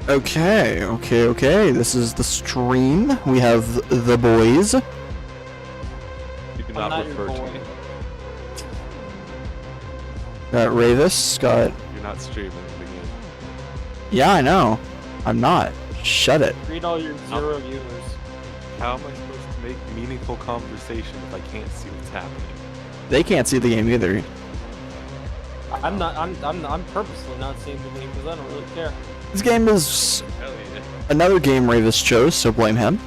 Okay. This is the stream. We have the boys. You do I'm not not refer your to boy. me. Got Ravis. Got. You're not streaming the game. Yeah, I know. I'm not. Shut it. Read all your 0 viewers. How am I supposed to make meaningful conversation if I can't see what's happening? They can't see the game either. I'm purposely not seeing the game because I don't really care. This game is Hell yeah. another game Ravis chose, so blame him.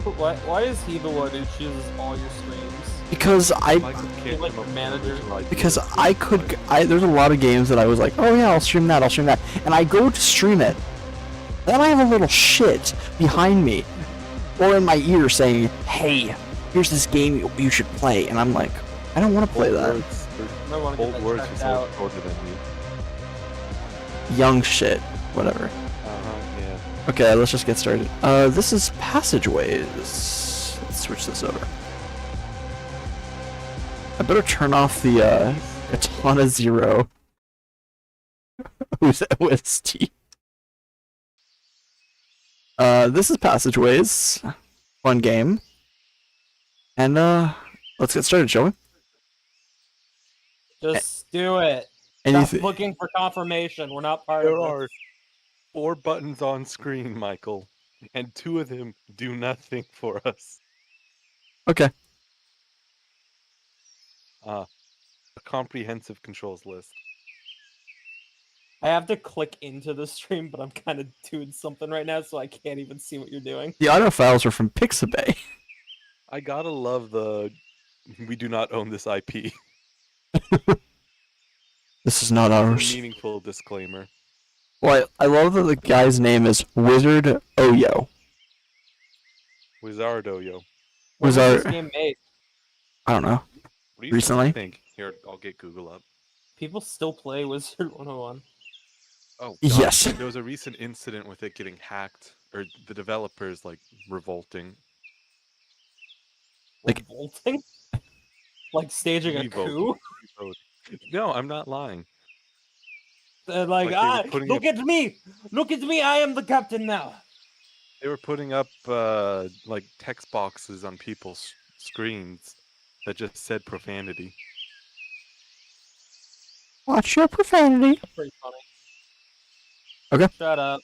Why is he the one who chooses all your streams? Because Michael can't You're like come up the with manager. original ideas. because I could. There's a lot of games that I was like, oh yeah, I'll stream that, and I go to stream it. Then I have a little shit behind me, or in my ear saying, hey, here's this game you should play, and I'm like, I don't want to play that. I want to get Old that words checked are so out. shorter than me. Young shit, whatever. Yeah. Okay, let's just get started. This is Passageways. Let's switch this over. I better turn off the Katana Zero. Who's OST? This is Passageways. Fun game. And let's get started, shall we? Just do it. Stop Anything? looking for confirmation. We're not part There of are 4 buttons on screen, Michael, and 2 of them do nothing for us. Okay. A comprehensive controls list. I have to click into the stream, but I'm kind of doing something right now, so I can't even see what you're doing. The audio files are from Pixabay. I gotta love the we do not own this IP. This is not It's a ours. meaningful disclaimer. Well, I love that the guy's name is Wizard Oyo. Wizardo, yo. When was Wizard. this game made? I don't know. What do you Recently? think? Here, I'll get Google up. People still play Wizard 101. Oh, God. Yes. There was a recent incident with it getting hacked, or the developers, like, revolting. Like- Revolting? Like staging a Revolt. coup? No, I'm not lying. They're Like like, they were putting look at me! Look at me, I am the captain now! They were putting up, like, text boxes on people's screens that just said profanity. Watch your profanity. Pretty funny. Okay. Shut up.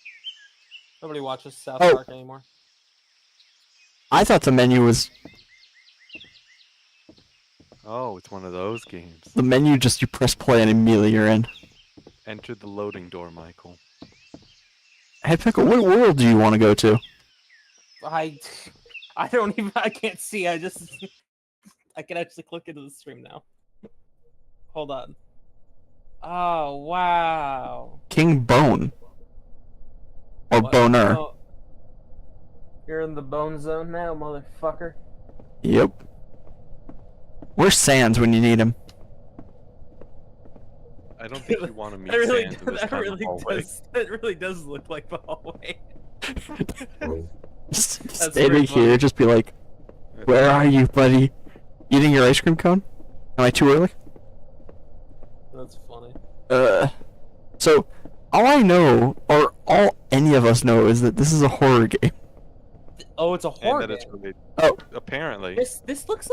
Nobody watches South Oh. Park anymore. I thought the menu was Oh, it's one of those games. the menu. Just you press play and immediately you're in. Enter the loading door, Michael. Hey Pickle, what world do you want to go to? I don't even, I can't see, I can actually click into the stream now. Hold on. Oh, wow. King Bone or What? Boner? Oh. You're in the bone zone now, motherfucker. Yep. Where's Sans when you need him? I don't think you want to meet That really, Sans in this that kind really of hallway. does. That really does look like the hallway. Just That's stay very right here. funny. Just be like, where are you, buddy? Eating your ice cream cone? Am I too early? That's funny. So all I know, or all any of us know, is that this is a horror game. Oh, it's a horror And that game. it's related. Oh. Apparently. This looks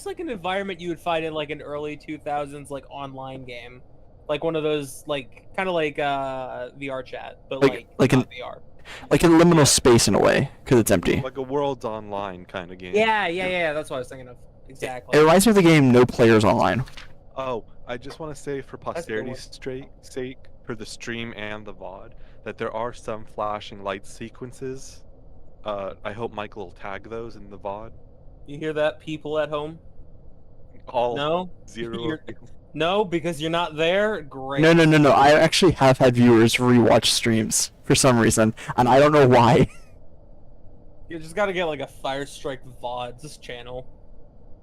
like an environment you would find in like an early 2000s like online game, like one of those like kind of like VR chat, but Like not VR. Like in liminal space in a way, because it's empty. Like a Worlds Online kind of game. Yeah. That's what I was thinking of. Exactly. It reminds me of the game No Players Online. Oh, I just want to say for a good one. posterity's sake, for the stream and the VOD, that there are some flashing light sequences. I hope Michael will tag those in the VOD. You hear that, people at home? All No. 0 You're- of you. No, because you're not there. Great. No. I actually have had viewers rewatch streams for some reason, and I don't know why. You just gotta get like a Fyrestrike VODs channel.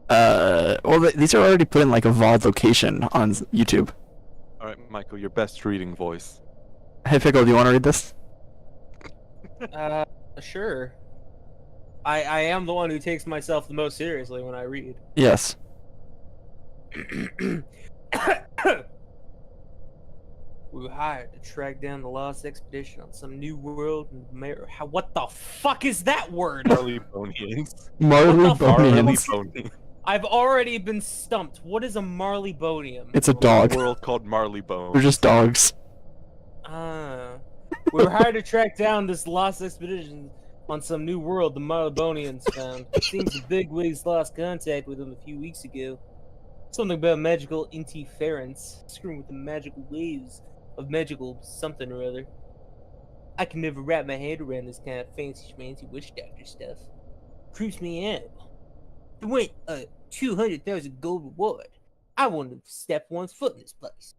Well, these are already put in like a VOD location on YouTube. Alright, Michael, your best reading voice. Hey Pickle, do you want to read this? Sure. I am the one who takes myself the most seriously when I read. Yes. We were hired to track down the lost expedition on some new world. What the fuck is that word? Marleybonians. Marley What the fuck? Bonians. Marleybonians. I've already been stumped. What is a Marleybonian? It's a dog. World called Marleybone. They're just dogs. We were hired to track down this lost expedition on some new world the Marleybonians found. It seems the bigwigs lost contact with them a few weeks ago. Something about magical interference, screwing with the magical waves of magical something or other. I can never wrap my head around this kind of fancy schmancy witch doctor stuff. Creeps me out. If it went a 200,000 gold reward, I wouldn't have stepped one's foot in this place.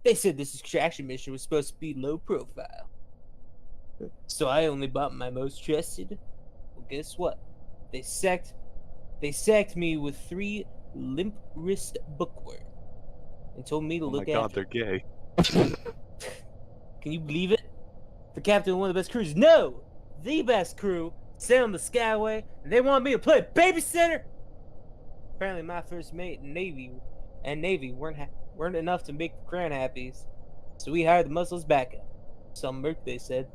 They said this extraction mission was supposed to be low profile. So I only bought my most trusted. Well, guess what? They sacked me with 3 limp wrist bookworm and told me to look Oh my god, after. they're gay. Can you believe it? The captain of one of the best crews. No! The best crew sailed on the Skyway, and they wanted me to play babysitter! Apparently my first mate in Navy weren't enough to make the Crown happy, so we hired the muscles back up. Some merc, they said.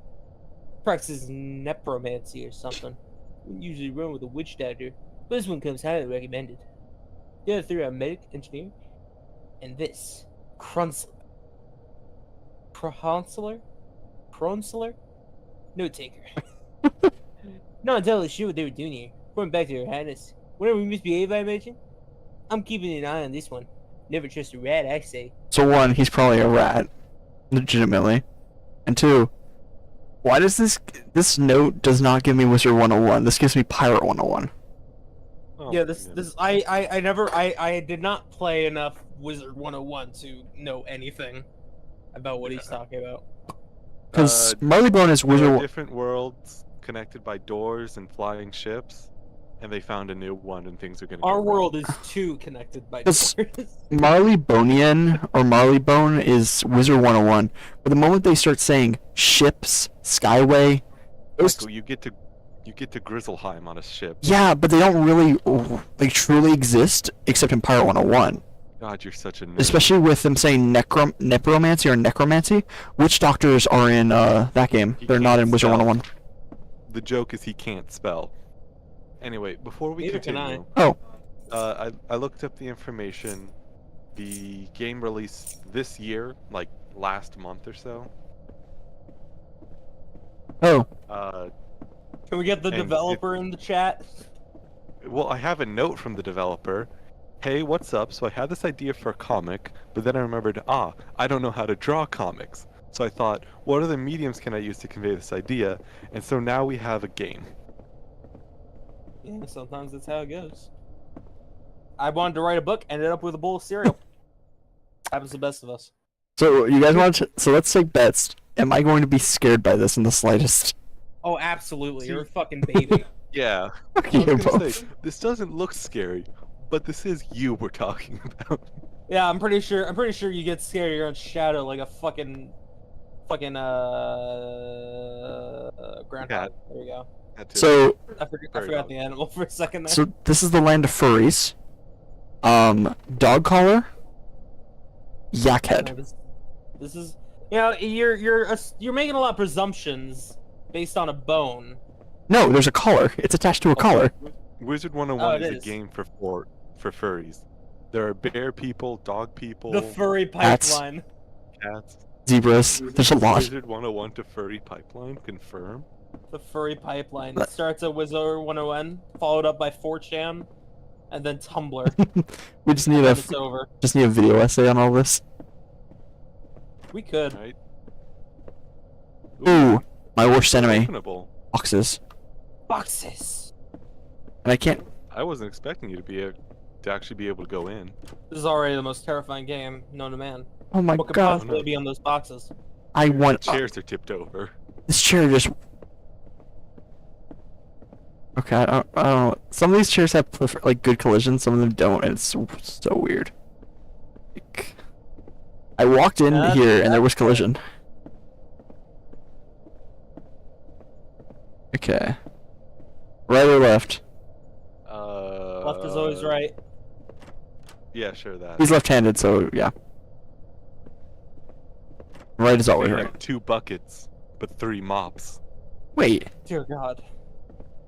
Practices necromancy or something. We usually run with a witch doctor, but this one comes highly recommended. The other 3 are medic, engineer, and this, Crunsler. Crunsler? Note taker. Not entirely sure what they were doing here. Going back to Her Highness. Whenever we misbehave, I imagine. I'm keeping an eye on this one. Never trust a rat, I say. So 1, he's probably a rat. Legitimately. And 2, why does this note does not give me Wizard 101? This gives me Pirate 101. Oh, Yeah, my this goodness. I did not play enough Wizard 101 to know anything about what he's talking about. Because Marleybone is There are Wizard. different worlds connected by doors and flying ships, and they found a new one, and things are gonna. Our go world wrong. is too connected by It's- doors. Marleybonian or Marleybone is Wizard 101. But the moment they start saying ships, Skyway, those Michael, you get to Grizzleheim on a ship. yeah, but they don't really like truly exist except in Pirate 101. God, you're such a nerd. Especially with them saying necromancy or necromancy. Witch doctors are in that game. He They're not can't in Wizard spell. 101. The joke is he can't spell. Anyway, before we Neither can continue, Oh, I looked up the information. The game released this year, like last month or so. oh, Can we get the And developer in the chat? Well, I have a note from the developer. Hey, what's up? So I had this idea for a comic, but then I remembered, I don't know how to draw comics. So I thought, what other mediums can I use to convey this idea? And so now we have a game. Yeah, sometimes that's how it goes. I wanted to write a book, ended up with a bowl of cereal. Happens to the best of us. so you guys want to? So let's take bets. Am I going to be scared by this in the slightest? Oh, absolutely. You're a fucking baby. Yeah. Fuck I was you gonna both. say, this doesn't look scary, but this is you we're talking about. Yeah, I'm pretty sure you get scared of your own shadow like a fucking groundhog. Cat. There we go. Had to- So I Very forgot dog. the animal for a second there. so this is the land of furries. Dog collar. Yak No, head. this is you're making a lot of presumptions based on a bone. No, there's a collar. It's attached to a collar. Wizard Oh, 101 it is a is. game for furries. There are bear people, dog people, The furry Cats. pipeline. cats. Zebras. There's a lot. Wizard 101 to furry pipeline, confirm. The furry pipeline. But- It starts at Wizard 101, followed up by 4chan, and then Tumblr. We just need and a then it's over. video essay on all this. We could. Right? Ooh, my worst enemy. Openable. Boxes. Boxes. And I can't. I wasn't expecting you to actually be able to go in. This is already the most terrifying game known to man. Oh my What could god. possibly be on those boxes? I want. Chairs are tipped over. This chair just. Okay, I don't know. Some of these chairs have like good collisions, some of them don't, and it's so weird. Like, I walked in here and there was collision. Okay. Right or left? Left is always right. Yeah, sure that. He's left-handed, so yeah. Right is always We right. have 2 buckets, but 3 mops. Wait. Dear God.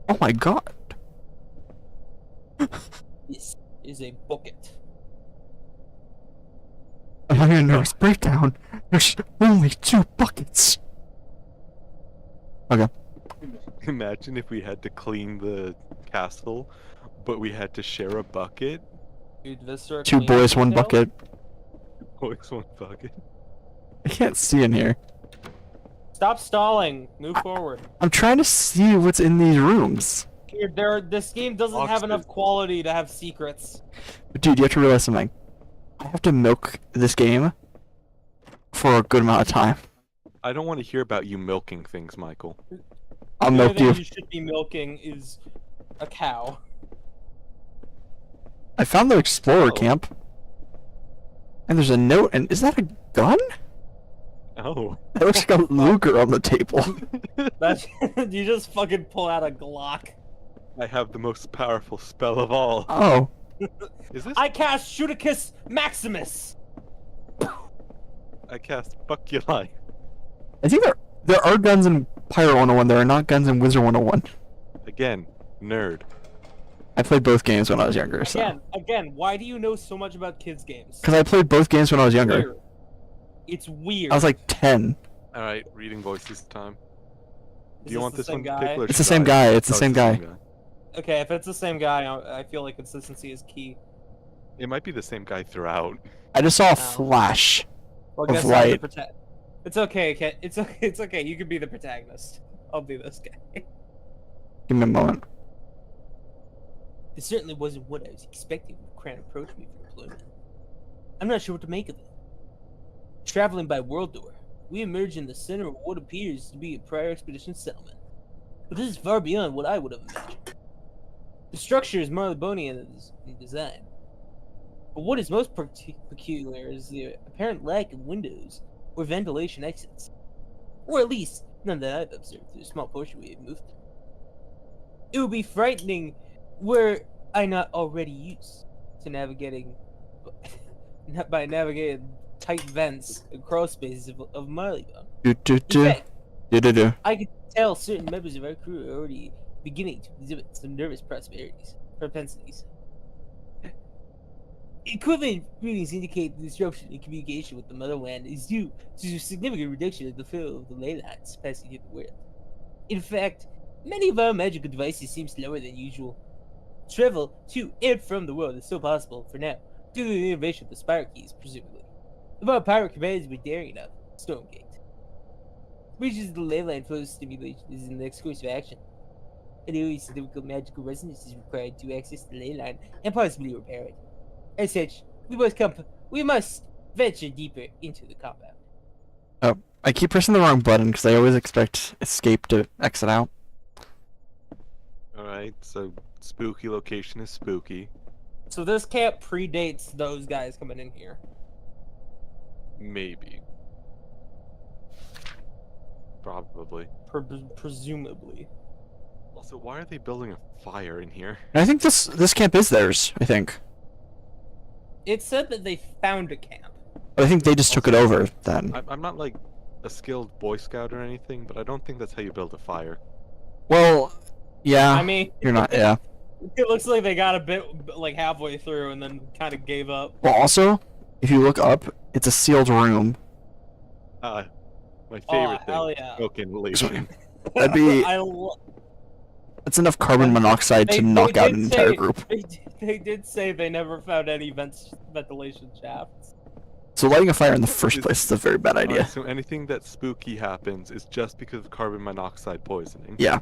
Oh my god. This is a bucket. I'm having a nervous breakdown. There's only 2 buckets. Okay. Imagine if we had to clean the castle, but we had to share a bucket. Dude, Viscera 2 cleaning boys, 1 detail? bucket. Always 1 bucket. I can't see in here. Stop stalling. Move forward. I'm trying to see what's in these rooms. This game doesn't have enough quality to have secrets. But dude, you have to realize something. I have to milk this game for a good amount of time. I don't want to hear about you milking things, Michael. I'll The milk only thing you. you should be milking is a cow. I found the explorer Oh. camp. And there's a note, and is that a gun? Oh. That looks like a Luger on the table. That's you just fucking pull out a Glock. I have the most powerful spell of all. Oh. Is this? I cast Shooticus Maximus. I cast Fuck Your Life. I think there are guns in Pyro 101, there are not guns in Wizard 101. Again, nerd. I played both games when I was younger, so. Again, why do you know so much about kids' games? Because I played both games when I was younger. Weird. It's weird. I was like 10. Alright, reading voices time. Is Do you want the this same one guy? particular? It's the same guy, it's the Oh, same guy. Okay, if it's the same guy, I feel like consistency is key. It might be the same guy throughout. I just saw a flash. Well, Of guess I'm the light. It's okay, Ken. It's okay. It's okay. You can be the protagonist. I'll be this guy. Give me a moment. This certainly wasn't what I was expecting when Cran approached me for employment. I'm not sure what to make of it. Traveling by world door, we emerge in the center of what appears to be a prior expedition settlement. But this is far beyond what I would have imagined. The structure is Marlebonian in design. But what is most peculiar is the apparent lack of windows or ventilation exits. Or at least, none that I've observed through the small portion we have moved through. It would be frightening were I not already used to navigating by navigating tight vents and crawl spaces of Marleybone. In fact, I could tell certain members of our crew are already beginning to exhibit some nervous propensities. Equivalent readings indicate the disruption in communication with the motherland is due to a significant reduction in the flow of the ley lines passing through the world. In fact, many of our magical devices seem slower than usual. Travel to and from the world is still possible for now, due to the innovation of the Spire Keys, presumably. If our pirate commands were daring enough, Stormgate. Regions of the ley line flow stimulation is in the next course of action. An only significant magical resonance is required to access the ley line and possibly repair it. As such, we must venture deeper into the compound. Oh, I keep pressing the wrong button because I always expect escape to exit out. Alright, so spooky location is spooky. So this camp predates those guys coming in here. Maybe. Probably. Presumably. Also, why are they building a fire in here? And I think this camp is theirs, I think. It said that they found a camp. But I think they just took it over then. I'm not like a skilled Boy Scout or anything, but I don't think that's how you build a fire. Well, yeah. I mean, You're not, yeah. it looks like they got a bit like halfway through and then kind of gave up. Well, also, if you look up, it's a sealed room. My favorite hell thing. yeah. Broken relation. That'd be... That's enough carbon monoxide to knock out an entire group. They did say they never found any ventilation shafts. So lighting a fire in the first place is a very bad idea. Alright, so anything that spooky happens is just because of carbon monoxide poisoning. Yeah.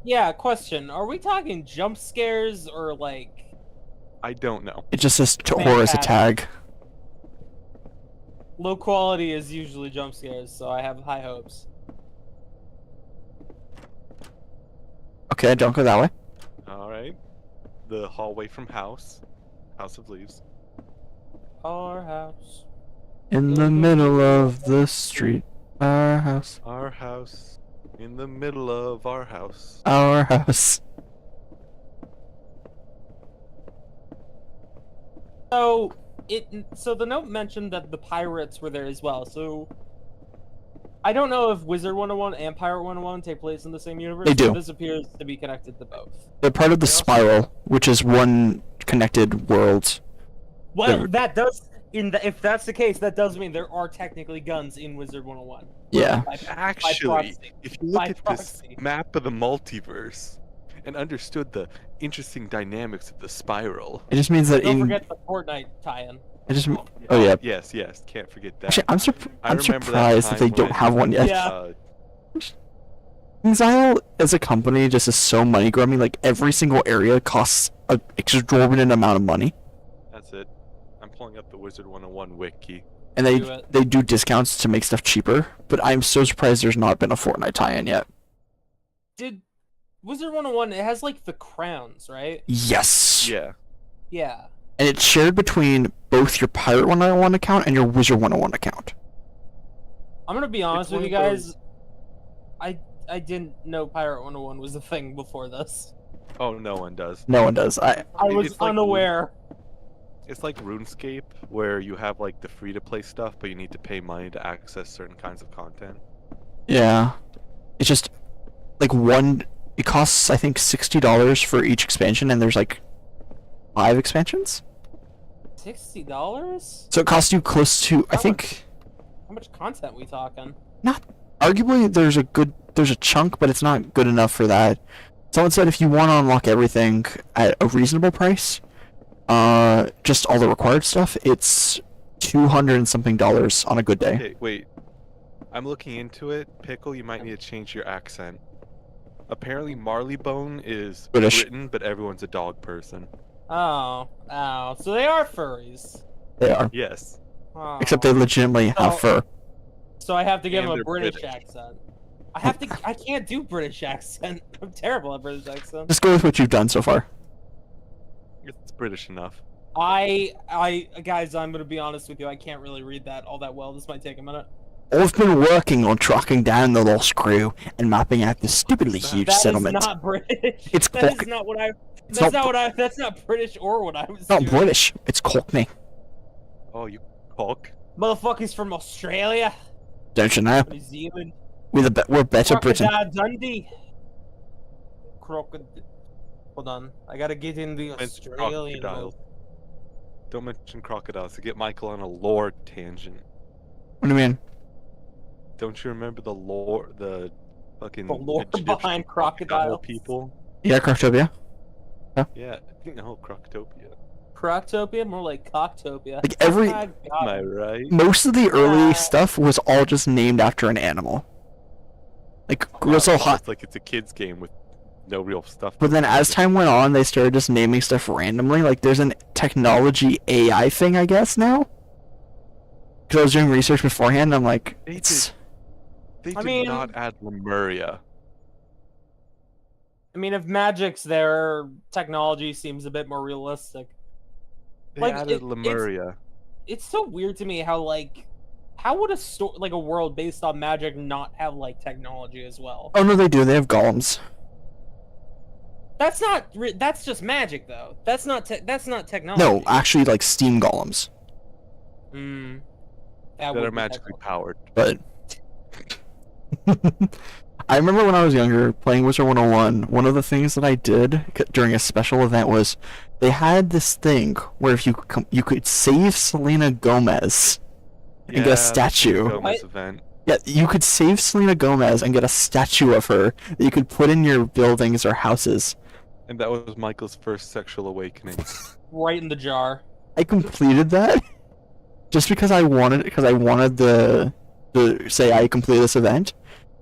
Yeah, question. Are we talking jump scares or like... I don't know. It just says to horror as a tag. Low quality is usually jump scares, so I have high hopes. Okay, don't go that way. Alright. The hallway from House of Leaves. Our house. In the middle of the street. Our house. Our house. In the middle of our house. Our house. So the note mentioned that the pirates were there as well. So I don't know if Wizard 101 and Pirate 101 take place in the same universe. They do. But this appears to be connected to both. They're part of the They also- Spiral, which is one connected world. Well, They're- that does. If that's the case, that does mean there are technically guns in Wizard 101. Yeah. By Actually, proxy. if you look By at proxy. this map of the multiverse and understood the interesting dynamics of the spiral. It just means that Don't in. forget the Fortnite tie-in. It just. Oh yeah. Yes, can't forget that. Actually, I I'm remember surprised that they time don't when, have one yet. Yeah. Exile as a company just is so money grubbing. Like every single area costs an exorbitant amount of money, That's it. I'm pulling up the Wizard 101 wiki. and Do it. they do discounts to make stuff cheaper. But I'm so surprised there's not been a Fortnite tie-in yet. Did Wizard 101? It has like the crowns, right? Yes. Yeah. Yeah. And it's shared between both your Pirate 101 account and your Wizard 101 account. I'm gonna be honest with one you of guys. I didn't know Pirate 101 was a thing before this. Oh, no one does. No one does. I was It's like unaware. It's like RuneScape, where you have like the free-to-play stuff, but you need to pay money to access certain kinds of content. Yeah. It's just like one. It costs I think $60 for each expansion, and there's like 5 expansions. $60? So it costs you close to I How think. How much content we talking? Not arguably there's a chunk, but it's not good enough for that. Someone said if you want to unlock everything at a reasonable price, just all the required stuff, it's $200 and something on a good day. Okay, wait. I'm looking into it. Pickle, you might need to change your accent. Apparently, Marleybone is British. Britain, but everyone's a dog person. Oh, so they are furries. They are, Yes. Oh. except they legitimately have Oh. fur. So I have to give And him a they're British British. accent. I can't do British accent. I'm terrible at British accent. Just go with what you've done so far. It's British enough. Guys, I'm gonna be honest with you. I can't really read that all that well. This might take a minute. I've been working on tracking down the lost crew and mapping out this stupidly huge That is settlement. not British. It's That is Cockney. not what I. It's That's not not what I. That's not British or what I was. It's not doing. British. It's Cockney. Oh, you cock. Motherfuckers from Australia, Don't you know? New Zealand, We're better Britain. Crocodile Dundee. Crocodile. Hold on, I gotta get in the Mention Australian crocodiles. mode. Don't mention crocodiles to get Michael on a lore tangent. What do you mean? Don't you remember the lore, the fucking The lore Egyptian behind crocodiles. people? Yeah, Croctopia. Yeah, no, Croctopia. Croctopia, more like Cocktopia. Like every Ah, Am got I it. right? most of the early Uh, stuff was all just named after an animal. Like Grizzle Hot. It's like it's a kid's game with no real stuff. But then as time went on, they started just naming stuff randomly. Like there's an technology AI thing, I guess now. Because I was doing research beforehand, and I'm like, They it's They I did mean- not add Lemuria. I mean, if magic's there, technology seems a bit more realistic. They Like, added Lemuria. It's so weird to me how how would a world based on magic not have like technology as well? oh no, they do. They have golems. That's not. That's just magic though. That's not technology. No, actually, like steam golems. Mm, That would are be magically technology. powered. But I remember when I was younger playing Wizard 101, one of the things that I did during a special event was they had this thing where if you could save Selena Gomez and get a statue. Gomez What? event. Yeah, you could save Selena Gomez and get a statue of her that you could put in your buildings or houses. And that was Michael's first sexual awakening. Right in the jar. I completed that just because I wanted the say I completed this event,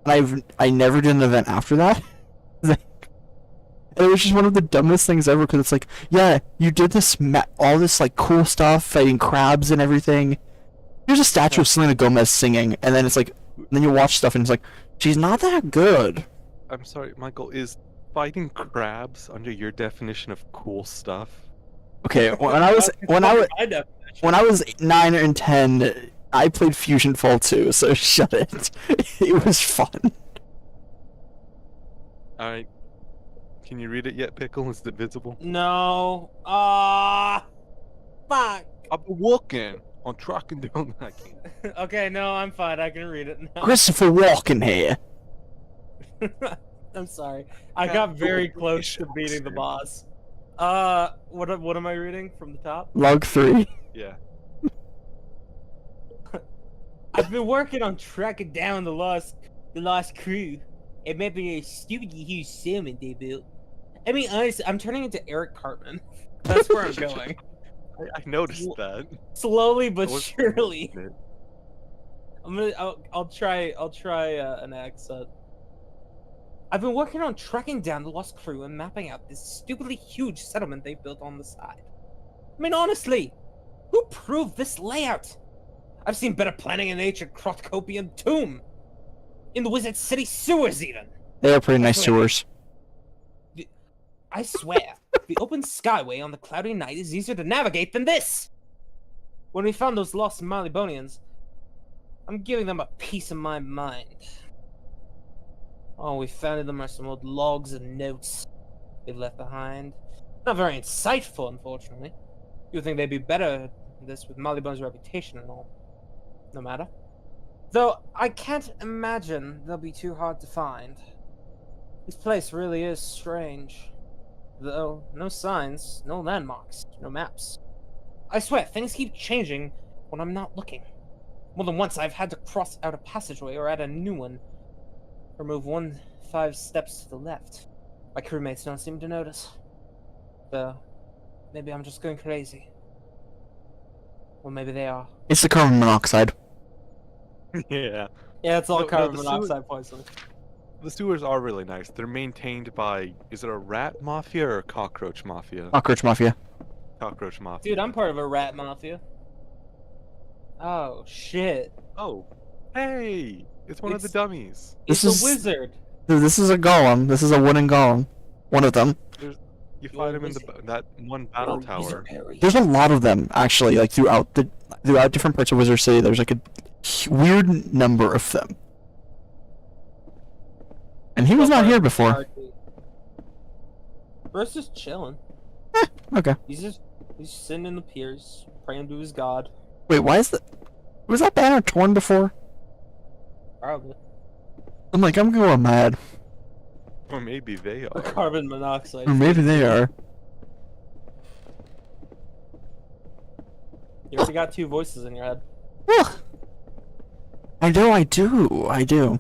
and I never did an event after that. And it was just one of the dumbest things ever because it's like, yeah, you did this all this like cool stuff, fighting crabs and everything. Here's a statue of Selena Gomez singing, and then it's like, then you watch stuff and it's like, she's not that good. I'm sorry, Michael, is fighting crabs under your definition of cool stuff? Okay, when I was 9 and 10, I played Fusion Fall 2, so shut it. It was fun. Alright. Can you read it yet, Pickle? Is it visible? No. Fuck. I'm looking. on tracking down. I can't. Okay, no, I'm fine. I can read it now. Christopher Walken here. I'm sorry. I got very close to beating the boss. What am I reading from the top? Log 3. Yeah. I've been working on tracking down the lost crew. It may be a stupidly huge salmon they built. I mean, honestly, I'm turning into Eric Cartman. That's where I'm going. I noticed that. Slowly I but was surely. noticing it. I'll try an accent. I've been working on tracking down the lost crew and mapping out this stupidly huge settlement they built on the side. I mean, honestly, who proved this layout? I've seen better planning in ancient Crotcopian tomb. In the Wizard City sewers, even. They are pretty nice sewers. I swear, the open skyway on the cloudy night is easier to navigate than this. When we found those lost Malibonians, I'm giving them a piece of my mind. All we found in them are some old logs and notes they've left behind. Not very insightful, unfortunately. You'd think they'd be better at this with Malibon's reputation and all. No matter. Though, I can't imagine they'll be too hard to find. This place really is strange. Though, no signs, no landmarks, no maps. I swear, things keep changing when I'm not looking. More than once I've had to cross out a passageway or add a new one, or move 5 steps to the left. My crewmates don't seem to notice. Though, maybe I'm just going crazy. Or maybe they are. It's the carbon monoxide. Yeah. Yeah, it's all No, carbon the monoxide poisoning. The sewers are really nice. They're maintained by, is it a rat mafia or a cockroach mafia? Cockroach Mafia. Cockroach mafia. Dude, I'm part of a rat mafia. Oh, shit. Oh, hey! It's one of the dummies. This It's is- a wizard. This is a golem. This is a wooden golem. One of them. You find him in that one battle tower. There's a lot of them actually, like throughout different parts of Wizard City. There's like a weird number of them. And he was not here before. Bro's just chilling. Okay. He's sitting in the piers, praying to his god. Wait, why is was that banner torn before? Probably. I'm going mad. Or maybe they The are. carbon monoxide. Or maybe they are. You already got 2 voices in your head. Ugh. I know, I do.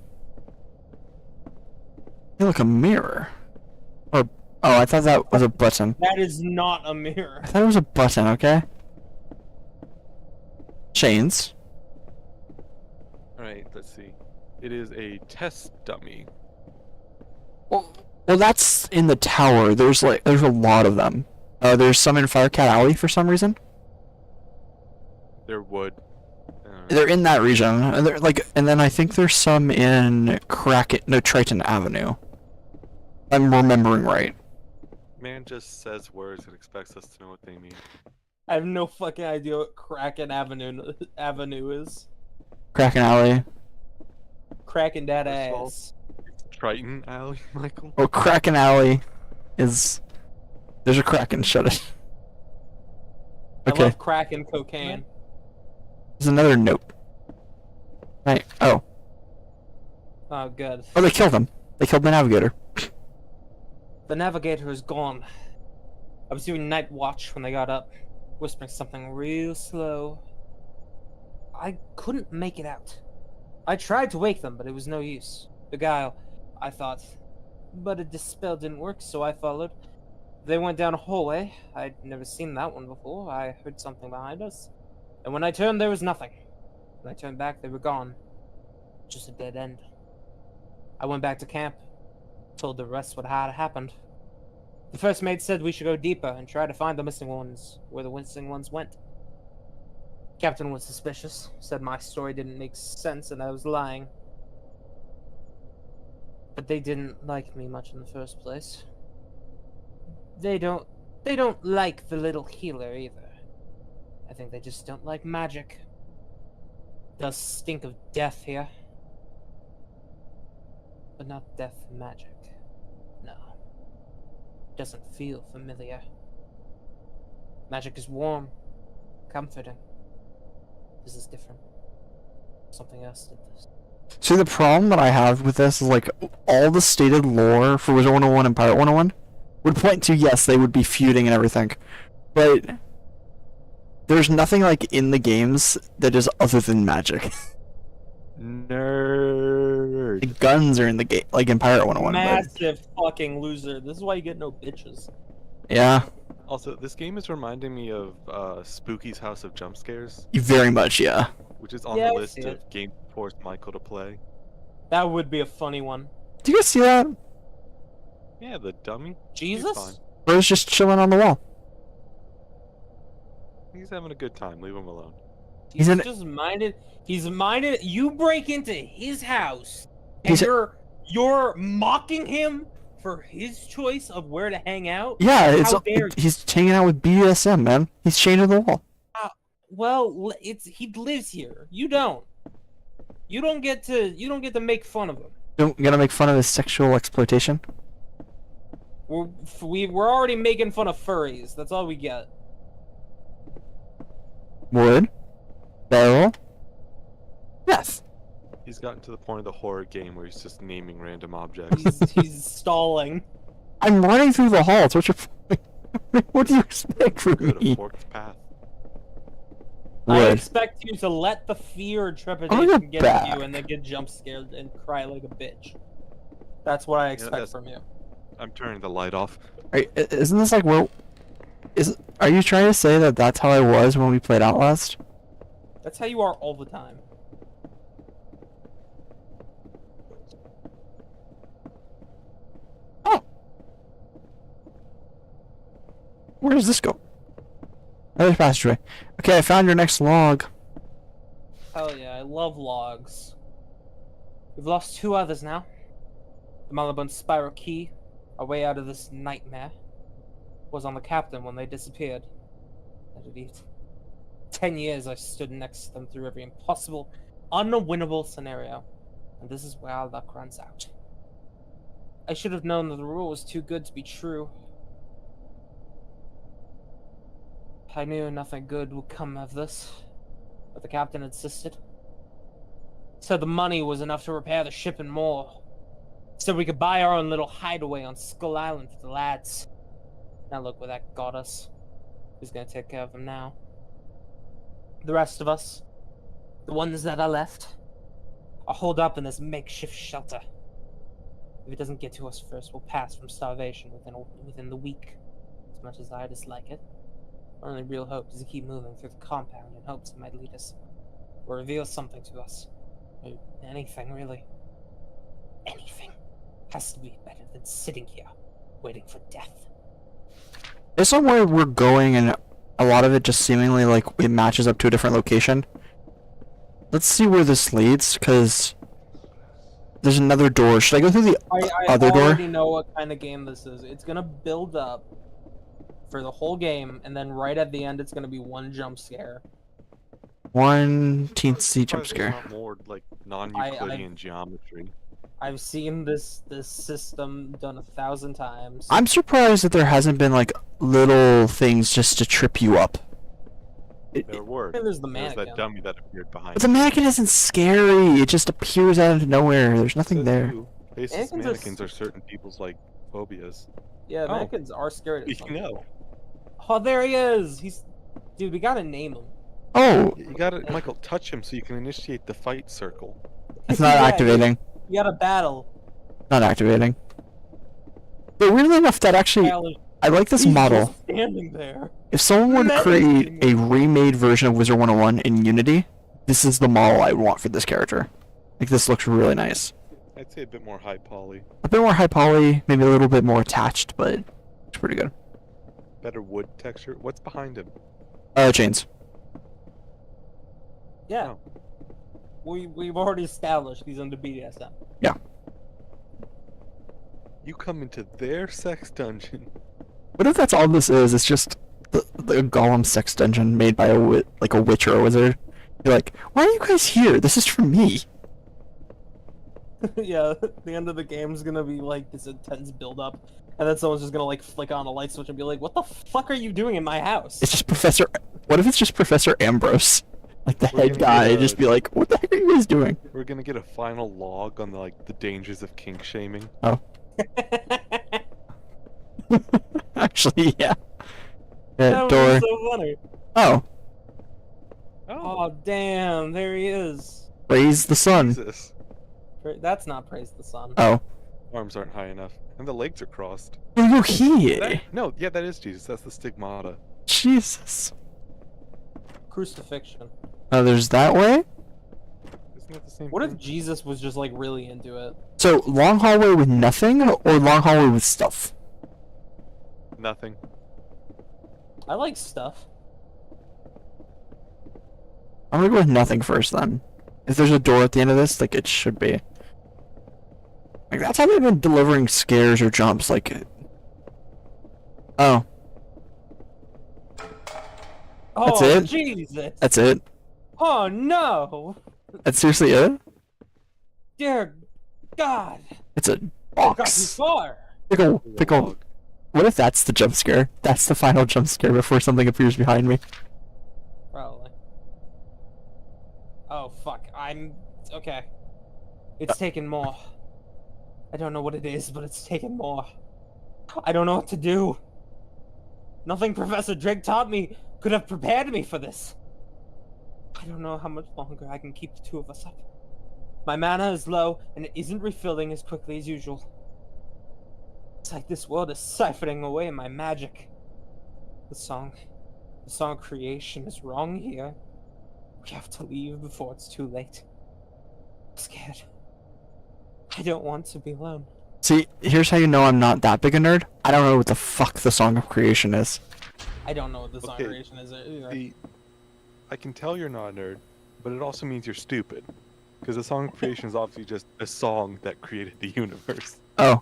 You look a mirror. Or, oh, I thought that was a button. That is not a mirror. I thought it was a button, okay? Chains. Alright, let's see. It is a test dummy. Well, that's in the tower. There's a lot of them. There's some in Firecat Alley for some reason. They're wood. They're in that region. And they're and then I think there's some in Triton Avenue. I'm remembering right. Man just says words and expects us to know what they mean. I have no fucking idea what Kraken Avenue is. Kraken Alley. Cracking that First of all, ass. Triton Alley, Michael? Oh, Kraken Alley is... There's a Kraken, shut it. I Okay, love crack and cocaine. there's another note. Right, oh. Oh, good. Oh, they killed him. They killed the navigator. The navigator is gone. I was doing night watch when they got up, whispering something real slow. I couldn't make it out. I tried to wake them, but it was no use. Beguile, I thought. But a dispel didn't work, so I followed. They went down a hallway. I'd never seen that one before. I heard something behind us. And when I turned, there was nothing. When I turned back, they were gone. Just a dead end. I went back to camp. Told the rest what had happened. The first mate said we should go deeper and try to find the missing ones, where the missing ones went. Captain was suspicious, said my story didn't make sense and I was lying. But they didn't like me much in the first place. They don't like the little healer either. I think they just don't like magic. Does stink of death here. But not death magic. No. Doesn't feel familiar. Magic is warm, comforting. Is this different? Something else did this. See, the problem that I have with this is like all the stated lore for Wizard 101 and Pirate 101 would point to yes, they would be feuding and everything, but there's nothing like in the games that is other than magic. Nerd. The guns are in the game, like in Pirate 101. Massive fucking loser. This is why you get no bitches. Yeah, Also, this game is reminding me of Spooky's House of Jump Scares, very much. Yeah. which is on Yeah, the I list see of it. games to force Michael to play. That would be a funny one. Do you guys see that? Yeah, the dummy. Jesus? He's fine. Bro's just chilling on the wall. He's having a good time. Leave him alone. He's in- just minded. He's minded. You break into his house, and He's- you're mocking him for his choice of where to hang out. Yeah, How dare you. he's hanging out with BDSM, man. He's changing the wall. Well, he lives here. You don't. You don't get to make fun of him. Don't gonna make fun of his sexual exploitation. We're already making fun of furries. That's all we get. Wood, barrel, death. He's gotten to the point of the horror game where he's just naming random objects. He's stalling. I'm running through the halls. What's your what do you expect from Go to me? forked path. I Wood. expect you to let the fear or Oh, trepidation you're get back. to you and then get jump scared and cry like a bitch. That's what I expect that's- from you. I'm turning the light off. Isn't this like where? Are you trying to say that that's how I was when we played Outlast? That's how you are all the time. Oh. Where does this go? Another passageway. Okay, I found your next log. Hell yeah, I love logs. We've lost 2 others now. The Malabun Spiral Key, our way out of this nightmare, was on the captain when they disappeared. That'd be 10 years I stood next to them through every impossible, unwinnable scenario. And this is where our luck runs out. I should have known that the rule was too good to be true. I knew nothing good would come of this, but the captain insisted. Said the money was enough to repair the ship and more. Said we could buy our own little hideaway on Skull Island for the lads. Now look where that got us. Who's gonna take care of them now? The rest of us, the ones that are left, are holed up in this makeshift shelter. If it doesn't get to us first, we'll pass from starvation within the week. As much as I dislike it, our only real hope is to keep moving through the compound in hopes it might lead us, or reveal something to us. Or anything, really. Anything has to be better than sitting here, waiting for death. There's somewhere we're going, and a lot of it just seemingly like it matches up to a different location. Let's see where this leads, because there's another door. Should I go through the I other door? already know what kind of game this is. It's gonna build up for the whole game, and then right at the end, it's gonna be one jump scare. One teensy jump Surprised scare. there's not more like non-Euclidean geometry. I've seen this system done 1,000 times. I'm surprised that there hasn't been like little things just to trip you up. There were. And there's the There's mannequin. that dummy that appeared behind. But the mannequin isn't scary. It just appears out of nowhere. There's nothing there. Basis Mannequins are mannequins are certain people's like phobias. Yeah, Oh. mannequins are scary. You know. Oh, there he is. Dude, we gotta name him. Oh, You gotta, Michael, touch him so you can initiate the fight circle. it's not Yeah, activating. We gotta battle. Not activating. But weirdly enough, that actually, I like this He's model. just standing there. If someone would Amazing. create a remade version of Wizard 101 in Unity, this is the model I would want for this character. Like, this looks really nice. I'd say a bit more high poly. A bit more high poly, maybe a little bit more attached, but it's pretty good. Better wood texture. What's behind him? Chains. Yeah. Oh. We've already established he's into BDSM. You come into their sex dungeon. What if that's all this is? It's just the Golem sex dungeon made by a witch or a wizard. You're like, why are you guys here? This is for me. Yeah, the end of the game is gonna be like this intense build up, and then someone's just gonna like flick on a light switch and be like, "What the fuck are you doing in my house?" It's just Professor. What if it's just Professor Ambrose? Like the We're head gonna guy, get a- just be like, "What the heck are you guys doing?" We're gonna get a final log on the dangers of kink shaming. Actually, yeah. That would Door. be so funny. Oh, Oh damn, there he is. praise the sun. Jesus. That's not praise the sun. Oh, Arms aren't high enough, and the legs are crossed. oh, he. No, yeah, that is Jesus. That's the stigmata. Jesus. Crucifixion. Oh, there's that way. Isn't that the same What thing? if Jesus was just like really into it? So long hallway with nothing, or long hallway with stuff. Nothing. I like stuff. I'm gonna go with nothing first then. If there's a door at the end of this, like it should be. Like that's how they've been delivering scares or jumps. Like, oh, Oh it? Jesus! that's it. Oh no! That's seriously it. Dear God! It's a I've got too box. far. Pickle. Log. What if that's the jump scare? That's the final jump scare before something appears behind me. Probably. Oh fuck! Okay. It's taken more. I don't know what it is, but it's taken more. I don't know what to do. Nothing Professor Drake taught me could have prepared me for this. I don't know how much longer I can keep the two of us up. My mana is low, and it isn't refilling as quickly as usual. It's like this world is siphoning away my magic. The song of creation is wrong here. We have to leave before it's too late. I'm scared. I don't want to be alone. See, here's how you know I'm not that big a nerd. I don't know what the fuck the Song of Creation is. I don't know what the song Okay, of creation is either. I can tell you're not a nerd, but it also means you're stupid. Because the Song of Creation is obviously just a song that created the universe. Oh,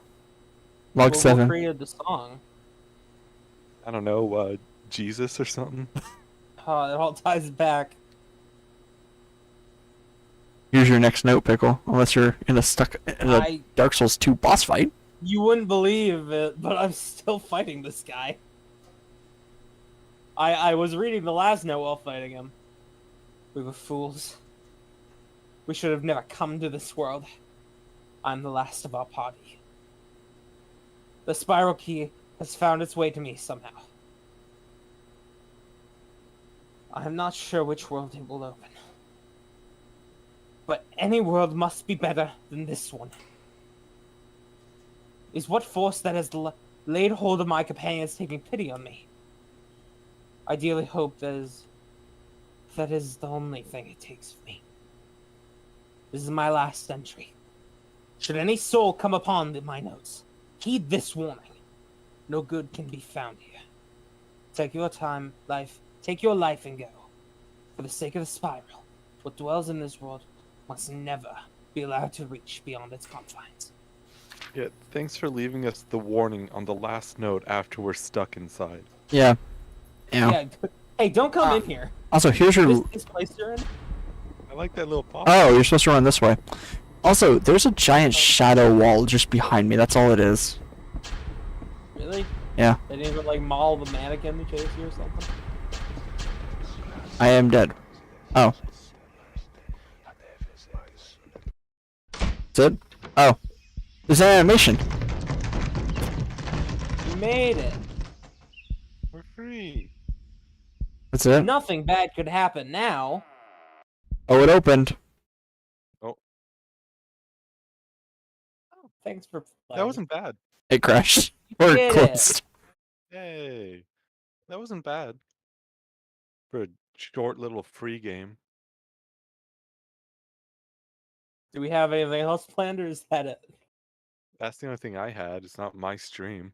log Who 7. created the song? I don't know, Jesus or something? Oh, it all ties back. Here's your next note, Pickle. Unless you're in a Dark Souls 2 boss fight. You wouldn't believe it, but I'm still fighting this guy. I was reading the last note while fighting him. We were fools. We should have never come to this world. I'm the last of our party. The spiral key has found its way to me somehow. I'm not sure which world it will open. But any world must be better than this one. Is what force that has laid hold of my companions taking pity on me? I dearly hope that is the only thing it takes of me. This is my last entry. Should any soul come upon my notes, heed this warning. No good can be found here. Take your life and go. For the sake of the spiral, what dwells in this world must never be allowed to reach beyond its confines. Yeah, thanks for leaving us the warning on the last note after we're stuck inside. Yeah. Yeah. Yeah. Hey, don't come in here. Also, here's your... This place you're in? I like that little pop. Oh, you're supposed to run this way. Also, there's a giant shadow wall just behind me. That's all it is. Really? Yeah. They didn't even like maul the mannequin to chase you or something? I am dead. Oh. That's it? Oh. There's an animation. You made it. We're free. That's it? Nothing bad could happen now. Oh, it opened. Oh, Oh, thanks for playing. that wasn't bad. It crashed. Or did it it. closed. Hey, that wasn't bad. For a short little free game. Do we have anything else planned, or is that it? That's the only thing I had. It's not my stream.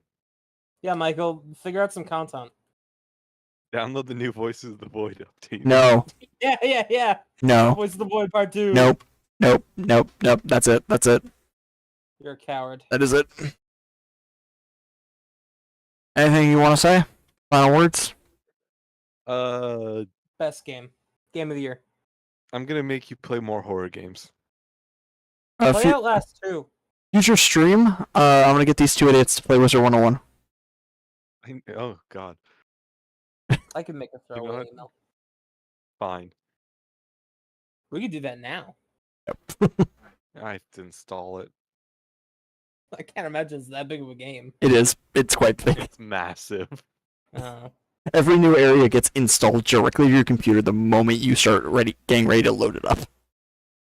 Yeah, Michael, figure out some content. Download the new Voices of the Void update. No. Yeah. No. What's the Void Part 2? Nope. Nope. That's it. That's it. You're a coward. That is it. Anything you want to say? Final words? Best game. Game of the year. I'm gonna make you play more horror games. Play Outlast 2. Future stream. I'm gonna get these two idiots to play Wizard 101. Oh God, I can make a throwaway what? email. fine. We could do that now. I have to install it. I can't imagine it's that big of a game. It is. It's quite big. It's massive. Every new area gets installed directly to your computer the moment you start getting ready to load it up.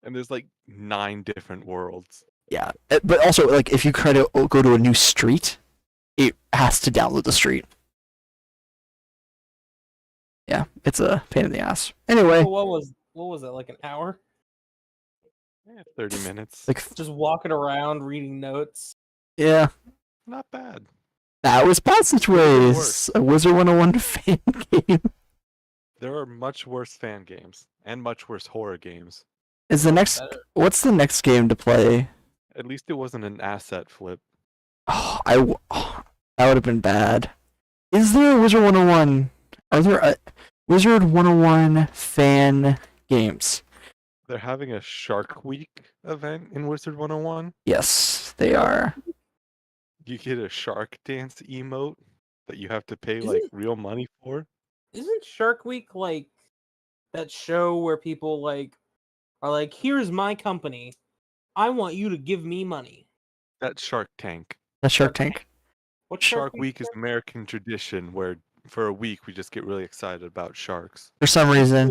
And there's like 9 different worlds. Yeah, but also like if you try to go to a new street, it has to download the street. Yeah, it's a pain in the ass. Anyway, what was it, like an hour? Yeah, 30 minutes. like Just walking around reading notes. yeah, Not bad. that was Passageways, a Wizard 101 fan game. There are much worse fan games and much worse horror games. Is the next? What's the next game to play? At least it wasn't an asset flip. Oh, that would have been bad. Is there a Wizard 101? Are there a Wizard 101 fan games? They're having a Shark Week event in Wizard 101. Yes, they are. You get a shark dance emote that you have to pay like real money for. Isn't Shark Week like that show where people like are like, here's my company. I want you to give me money. That's Shark Tank. The Shark Tank. What Shark Week is American tradition where for a week we just get really excited about sharks. For some reason,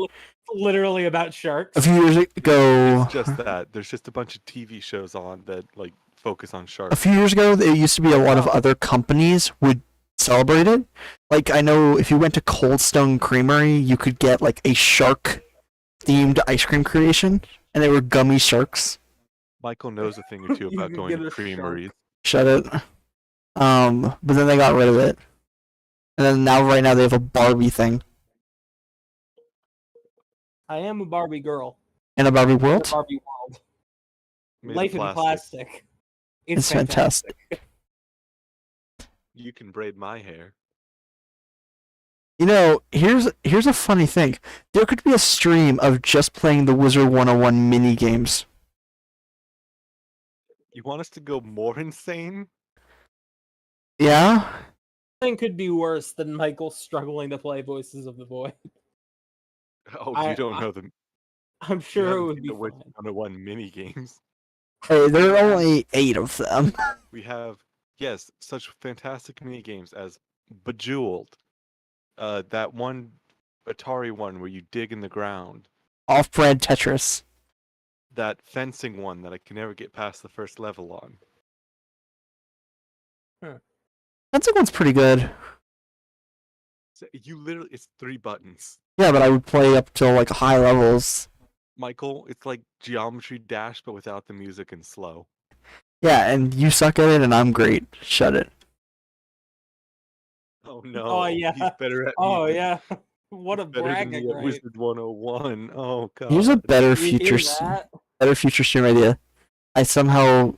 literally about sharks. a few years ago, It's just that. There's just a bunch of TV shows on that like focus on a sharks. few years ago, there used to be a lot of other companies would celebrate it. Like I know if you went to Cold Stone Creamery, you could get like a shark-themed ice cream creation, and they were gummy sharks. Michael knows a thing or two You about can going get to a creameries. Shut it. But then they got rid of it, and then right now they have a Barbie thing I am a Barbie girl. in a Barbie In a world. Barbie world. Made of Life in plastic. It's fantastic. You can braid my hair. You know, here's a funny thing. There could be a stream of just playing the Wizard 101 mini games. You want us to go more insane? Yeah? Nothing could be worse than Michael struggling to play Voices of the Void. Oh, you don't know them. I'm You sure it haven't would seen be the Wizard fun. 101 mini games. Hey, there are only 8 of them. We have, yes, such fantastic mini games as Bejeweled, that one Atari one where you dig in the ground, Off-brand Tetris. that fencing one that I can never get past the first level on. That one's pretty good. So you literally, it's 3 buttons. Yeah, but I would play up till like high levels. Michael, it's like Geometry Dash, but without the music and slow. Yeah, and you suck at it, and I'm great. Shut it. Oh no! Oh, yeah. He's better at Oh music. yeah. What a Better than bragging me at right. Wizard 101. Oh god. Here's a better You hear future, that? better future stream idea. I somehow,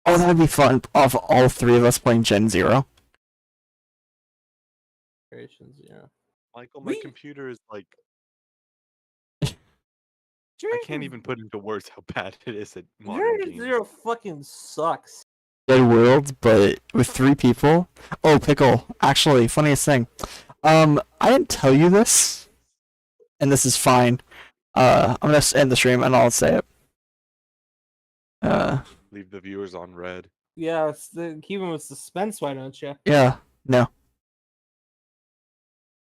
oh, that'd be fun. Of all 3 of us playing Gen Zero. Yeah. Michael, my We- computer is like, I can't even put into words how bad it is at modern Gen games. Zero fucking sucks. Dead World, but with 3 people. Oh, Pickle. Actually, funniest thing. I didn't tell you this, and this is fine. I'm gonna end the stream and I'll say it. Leave the viewers on red. Yeah, keep them with suspense, why don't you? Yeah, no.